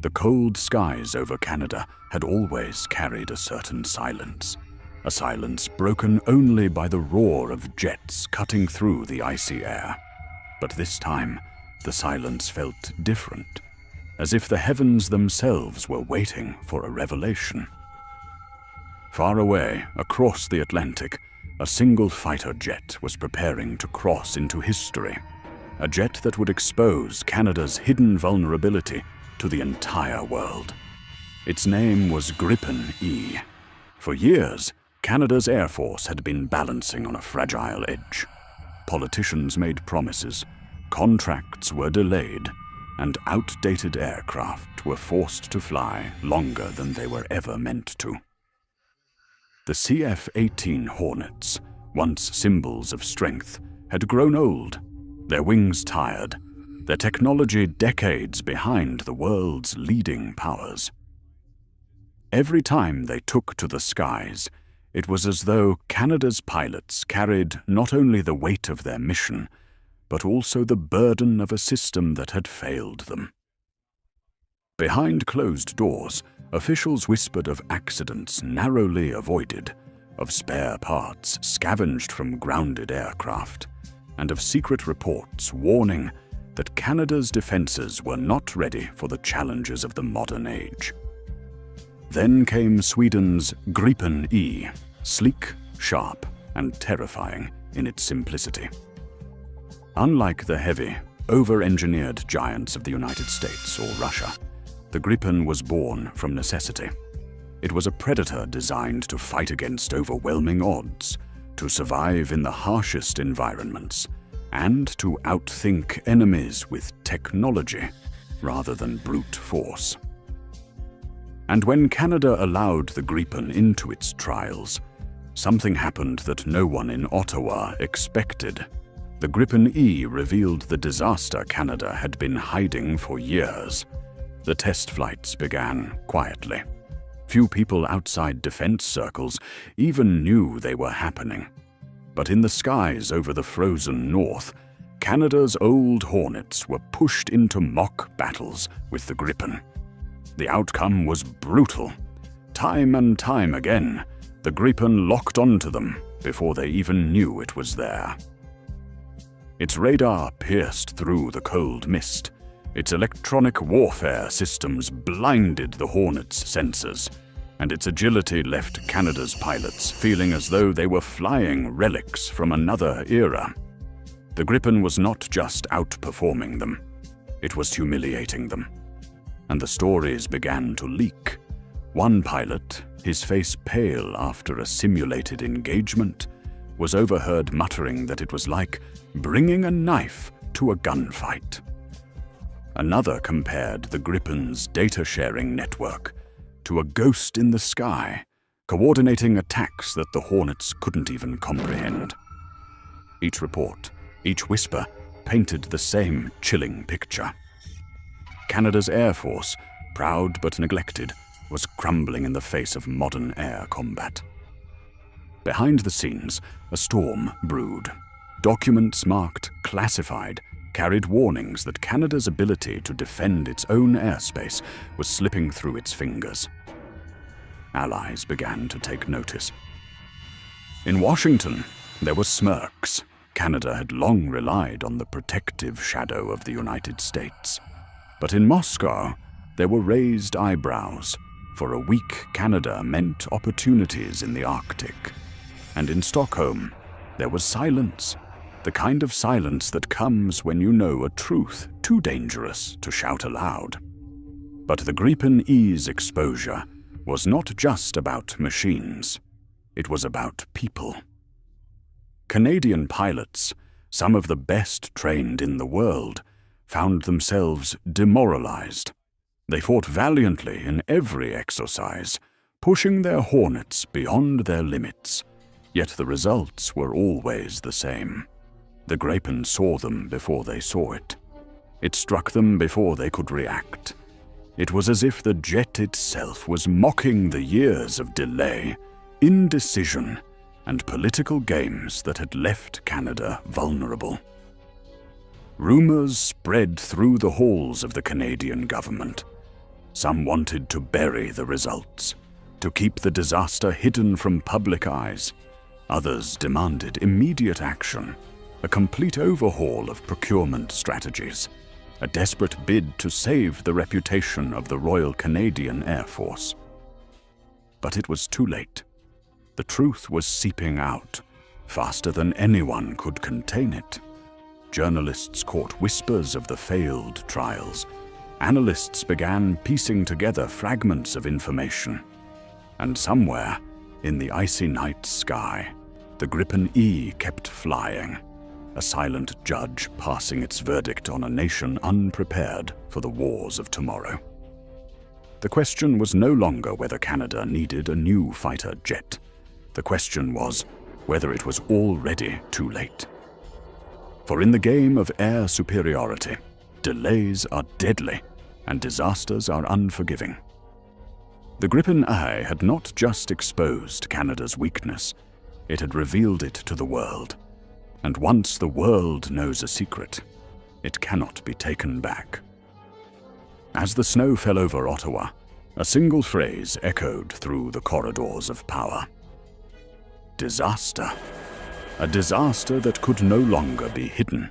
The cold skies over Canada had always carried a certain silence, a silence broken only by the roar of jets cutting through the icy air. But this time, the silence felt different, as if the heavens themselves were waiting for a revelation. Far away, across the Atlantic, a single fighter jet was preparing to cross into history, a jet that would expose Canada's hidden vulnerability to the entire world. Its name was Gripen E. For years, Canada's Air Force had been balancing on a fragile edge. Politicians made promises, contracts were delayed, and outdated aircraft were forced to fly longer than they were ever meant to. The CF-18 Hornets, once symbols of strength, had grown old, their wings tired, their technology decades behind the world's leading powers. Every time they took to the skies, it was as though Canada's pilots carried not only the weight of their mission, but also the burden of a system that had failed them. Behind closed doors, officials whispered of accidents narrowly avoided, of spare parts scavenged from grounded aircraft, and of secret reports warning that Canada's defenses were not ready for the challenges of the modern age. Then came Sweden's Gripen E, sleek, sharp, and terrifying in its simplicity. Unlike the heavy, over-engineered giants of the United States or Russia, the Gripen was born from necessity. It was a predator designed to fight against overwhelming odds, to survive in the harshest environments, and to outthink enemies with technology rather than brute force. And when Canada allowed the Gripen into its trials, something happened that no one in Ottawa expected. The Gripen E revealed the disaster Canada had been hiding for years. The test flights began quietly. Few people outside defense circles even knew they were happening. But in the skies over the frozen north, Canada's old Hornets were pushed into mock battles with the Gripen. The outcome was brutal. Time and time again, the Gripen locked onto them before they even knew it was there. Its radar pierced through the cold mist. Its electronic warfare systems blinded the Hornets' sensors, and its agility left Canada's pilots feeling as though they were flying relics from another era. The Gripen was not just outperforming them, it was humiliating them. And the stories began to leak. One pilot, his face pale after a simulated engagement, was overheard muttering that it was like bringing a knife to a gunfight. Another compared the Gripen's data-sharing network to a ghost in the sky, coordinating attacks that the Hornets couldn't even comprehend. Each report, each whisper, painted the same chilling picture. Canada's Air Force, proud but neglected, was crumbling in the face of modern air combat. Behind the scenes, a storm brewed. Documents marked classified carried warnings that Canada's ability to defend its own airspace was slipping through its fingers. Allies began to take notice. In Washington, there were smirks. Canada had long relied on the protective shadow of the United States. But in Moscow, there were raised eyebrows, for a weak Canada meant opportunities in the Arctic. And in Stockholm, there was silence. The kind of silence that comes when you know a truth too dangerous to shout aloud. But the Gripen E's exposure was not just about machines. It was about people. Canadian pilots, some of the best trained in the world, found themselves demoralized. They fought valiantly in every exercise, pushing their Hornets beyond their limits. Yet the results were always the same. The Gripen saw them before they saw it. It struck them before they could react. It was as if the jet itself was mocking the years of delay, indecision, and political games that had left Canada vulnerable. Rumors spread through the halls of the Canadian government. Some wanted to bury the results, to keep the disaster hidden from public eyes. Others demanded immediate action, a complete overhaul of procurement strategies, a desperate bid to save the reputation of the Royal Canadian Air Force. But it was too late. The truth was seeping out, faster than anyone could contain it. Journalists caught whispers of the failed trials. Analysts began piecing together fragments of information. And somewhere, in the icy night sky, the Gripen E kept flying, a silent judge passing its verdict on a nation unprepared for the wars of tomorrow. The question was no longer whether Canada needed a new fighter jet. The question was whether it was already too late. For in the game of air superiority, delays are deadly and disasters are unforgiving. The Gripen E had not just exposed Canada's weakness, it had revealed it to the world. And once the world knows a secret, it cannot be taken back. As the snow fell over Ottawa, a single phrase echoed through the corridors of power. Disaster. A disaster that could no longer be hidden,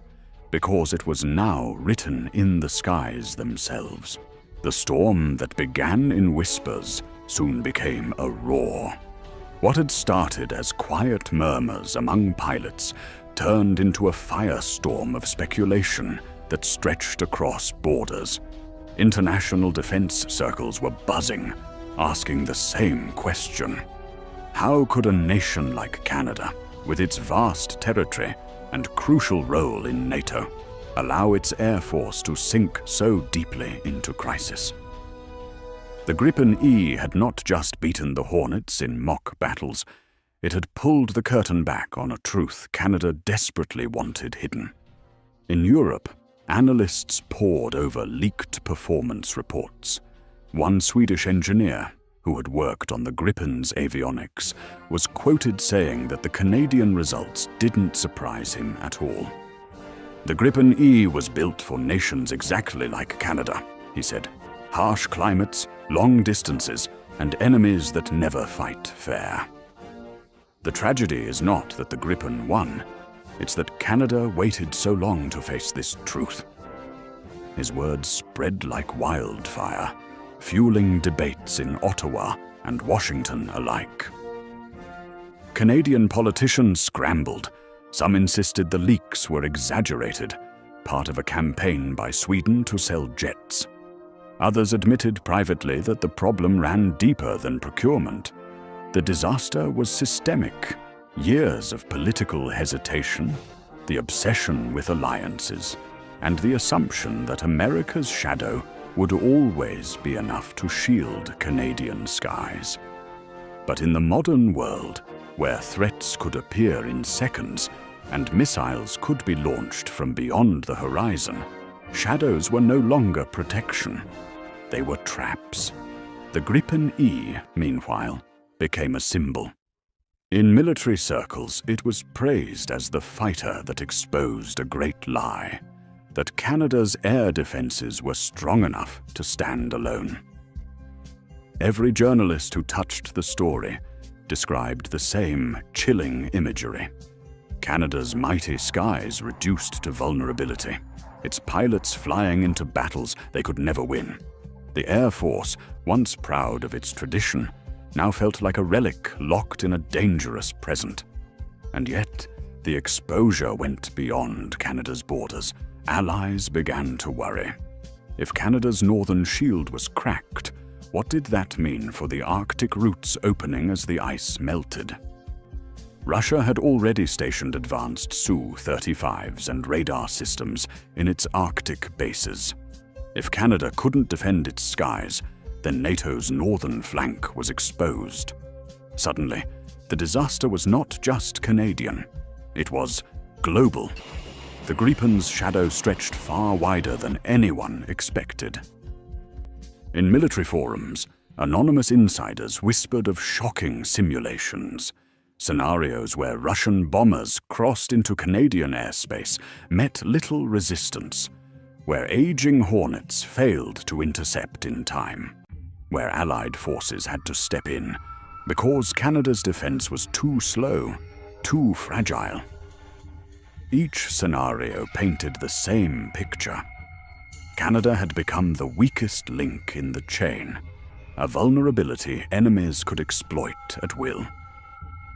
because it was now written in the skies themselves. The storm that began in whispers soon became a roar. What had started as quiet murmurs among pilots turned into a firestorm of speculation that stretched across borders. International defense circles were buzzing, asking the same question. How could a nation like Canada, with its vast territory and crucial role in NATO, allow its air force to sink so deeply into crisis? The Gripen E had not just beaten the Hornets in mock battles, it had pulled the curtain back on a truth Canada desperately wanted hidden. In Europe, analysts pored over leaked performance reports. One Swedish engineer, who had worked on the Gripen's avionics, was quoted saying that the Canadian results didn't surprise him at all. The Gripen E was built for nations exactly like Canada, he said. Harsh climates, long distances, and enemies that never fight fair. The tragedy is not that the Gripen won, it's that Canada waited so long to face this truth. His words spread like wildfire, fueling debates in Ottawa and Washington alike. Canadian politicians scrambled. Some insisted the leaks were exaggerated, part of a campaign by Sweden to sell jets. Others admitted privately that the problem ran deeper than procurement. The disaster was systemic. Years of political hesitation, the obsession with alliances, and the assumption that America's shadow would always be enough to shield Canadian skies. But in the modern world, where threats could appear in seconds and missiles could be launched from beyond the horizon, shadows were no longer protection. They were traps. The Gripen E, meanwhile, became a symbol. In military circles, it was praised as the fighter that exposed a great lie, that Canada's air defenses were strong enough to stand alone. Every journalist who touched the story described the same chilling imagery. Canada's mighty skies reduced to vulnerability, its pilots flying into battles they could never win. The Air Force, once proud of its tradition, now felt like a relic locked in a dangerous present. And yet, the exposure went beyond Canada's borders. Allies began to worry. If Canada's northern shield was cracked, what did that mean for the Arctic routes opening as the ice melted? Russia had already stationed advanced Su-35s and radar systems in its Arctic bases. If Canada couldn't defend its skies, then NATO's northern flank was exposed. Suddenly, the disaster was not just Canadian. It was global. The Gripen's shadow stretched far wider than anyone expected. In military forums, anonymous insiders whispered of shocking simulations, scenarios where Russian bombers crossed into Canadian airspace met little resistance, where aging Hornets failed to intercept in time. where Allied forces had to step in because Canada's defense was too slow, too fragile. Each scenario painted the same picture. Canada had become the weakest link in the chain, a vulnerability enemies could exploit at will.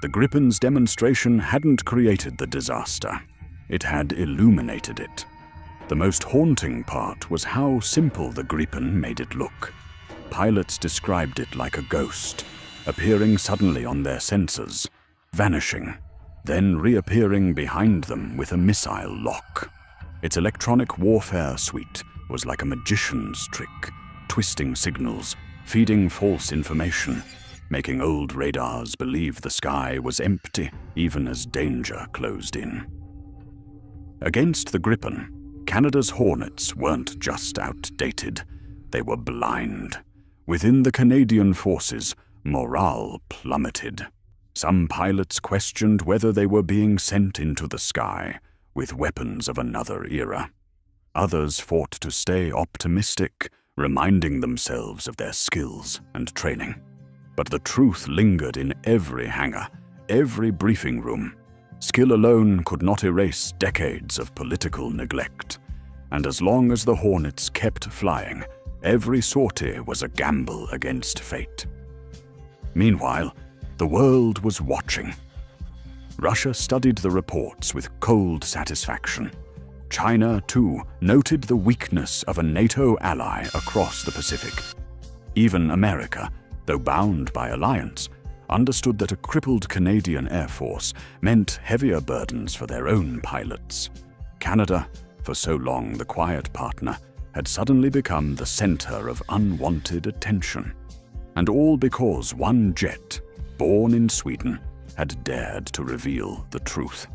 The Gripen's demonstration hadn't created the disaster. It had illuminated it. The most haunting part was how simple the Gripen made it look. Pilots described it like a ghost, appearing suddenly on their sensors, vanishing, then reappearing behind them with a missile lock. Its electronic warfare suite was like a magician's trick, twisting signals, feeding false information, making old radars believe the sky was empty even as danger closed in. Against the Gripen, Canada's Hornets weren't just outdated, they were blind. Within the Canadian forces, morale plummeted. Some pilots questioned whether they were being sent into the sky with weapons of another era. Others fought to stay optimistic, reminding themselves of their skills and training. But the truth lingered in every hangar, every briefing room. Skill alone could not erase decades of political neglect. And as long as the Hornets kept flying, every sortie was a gamble against fate. Meanwhile, the world was watching. Russia studied the reports with cold satisfaction. China, too, noted the weakness of a NATO ally across the Pacific. Even America, though bound by alliance, understood that a crippled Canadian Air Force meant heavier burdens for their own pilots. Canada, for so long the quiet partner, had suddenly become the center of unwanted attention. And all because one jet, born in Sweden, had dared to reveal the truth.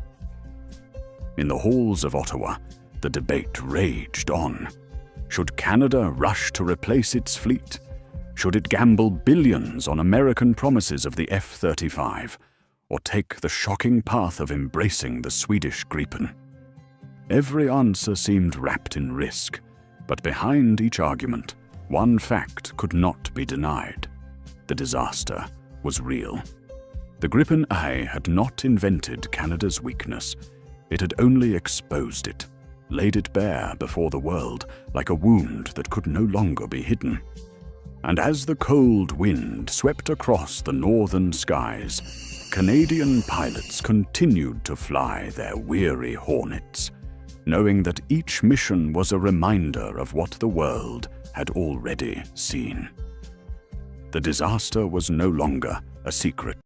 In the halls of Ottawa, the debate raged on. Should Canada rush to replace its fleet? Should it gamble billions on American promises of the F-35, or take the shocking path of embracing the Swedish Gripen? Every answer seemed wrapped in risk, but behind each argument, one fact could not be denied. The disaster was real. The Gripen E had not invented Canada's weakness. It had only exposed it, laid it bare before the world like a wound that could no longer be hidden. And as the cold wind swept across the northern skies, Canadian pilots continued to fly their weary Hornets, knowing that each mission was a reminder of what the world had already seen. The disaster was no longer a secret.